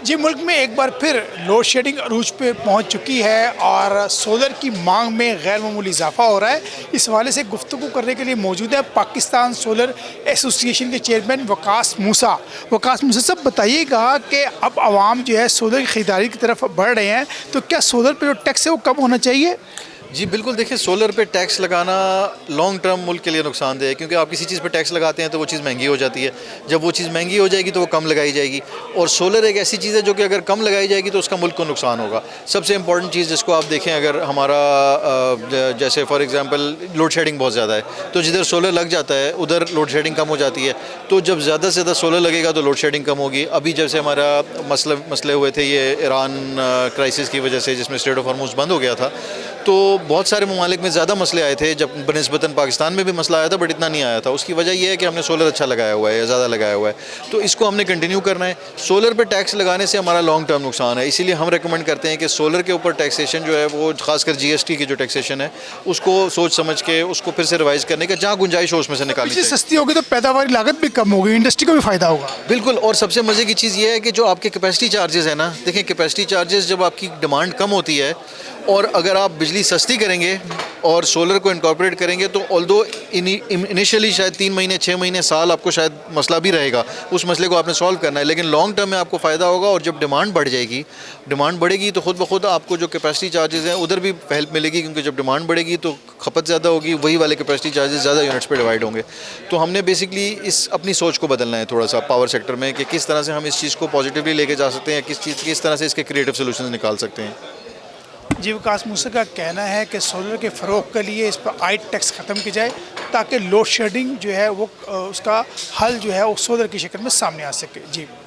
जी, मुल्क में एक बार फिर लोड शेडिंग अरूज पे पहुंच चुकी है और सोलर की मांग में गैर मामूली इजाफा हो रहा है। इस हवाले से गुफ्तगू करने के लिए मौजूद है पाकिस्तान सोलर एसोसिएशन के चेयरमैन वकास मूसा। वकास मूसा साहब, बताइएगा कि अब आवाम जो है सोलर की ख़रीदारी की तरफ बढ़ रहे हैं, तो क्या सोलर पर जो टैक्स है वो कम होना चाहिए? जी बिल्कुल, देखिए सोलर पे टैक्स लगाना लॉन्ग टर्म मुल्क के लिए नुकसानदेह है, क्योंकि आप किसी चीज़ पे टैक्स लगाते हैं तो वो चीज़ महंगी हो जाती है। जब वो चीज़ महंगी हो जाएगी तो वो कम लगाई जाएगी, और सोलर एक ऐसी चीज़ है जो कि अगर कम लगाई जाएगी तो उसका मुल्क को नुकसान होगा। सबसे इंपॉर्टेंट चीज़ जिसको आप देखें, अगर हमारा जैसे फॉर एग्जांपल लोड शेडिंग बहुत ज़्यादा है, तो जिधर सोलर लग जाता है उधर लोड शेडिंग कम हो जाती है। तो जब ज़्यादा से ज़्यादा सोलर लगेगा तो लोड शेडिंग कम होगी। अभी जैसे हमारा मसले हुए थे ये ईरान क्राइसिस की वजह से, जिसमें स्ट्रेट ऑफ हॉर्मुज़ बंद हो गया था, तो बहुत सारे ममालिक में ज़्यादा मसले आए थे। जब बनिस्बतन पाकिस्तान में भी मसला आया था, बट इतना नहीं आया था। उसकी वजह यह है कि हमने सोलर अच्छा लगाया हुआ है या ज़्यादा लगाया हुआ है, तो इसको हमने कंटिन्यू करना है। सोलर पे टैक्स लगाने से हमारा लॉन्ग टर्म नुकसान है, इसीलिए हम रेकमेंड करते हैं कि सोलर के ऊपर टैक्सेशन जो है वो खासकर GST की जो टैक्सेशन है उसको सोच समझ के उसको फिर से रिवाइज़ करने का, जहाँ गुंजाइश हो उसमें से निकालनी चाहिए। सस्ती होगी तो पैदावारी लागत भी कम होगी, इंडस्ट्री को भी फ़ायदा होगा। बिल्कुल, और सबसे मज़े की चीज़ ये है कि जो आपके कैपेसिटी चार्जेस है ना, देखें कैपेसिटी चार्जेस जब आपकी डिमांड कम होती है और अगर आप बिजली सस्ती करेंगे और सोलर को इनकॉर्पोरेट करेंगे, तो ऑल्दो इनिशियली शायद 3 महीने 6 महीने साल आपको शायद मसला भी रहेगा, उस मसले को आपने सॉल्व करना है, लेकिन लॉन्ग टर्म में आपको फ़ायदा होगा। और जब डिमांड बढ़ जाएगी, डिमांड बढ़ेगी तो खुद ब खुद आपको जो कैपेसिटी चार्जेस हैं उधर भी हेल्प मिलेगी, क्योंकि जब डिमांड बढ़ेगी तो खपत ज़्यादा होगी, वही वाले कैपेसिटी चार्जेस ज़्यादा यूनिट्स पे डिवाइड होंगे। तो हमने बेसिकली इस अपनी सोच को बदलना है थोड़ा सा पावर सेक्टर में, कि किस तरह से हम इस चीज़ को पॉजिटिवली लेके जा सकते हैं, किस तरह से इसके क्रिएटिव सोल्यूशन निकाल सकते हैं। जी, वकास मूसा का कहना है कि सोलर के फ़रोग के लिए इस पर आयद टैक्स ख़त्म की जाए, ताकि लोड शेडिंग जो है वो उसका हल जो है वो सोलर की शक्ल में सामने आ सके। जी।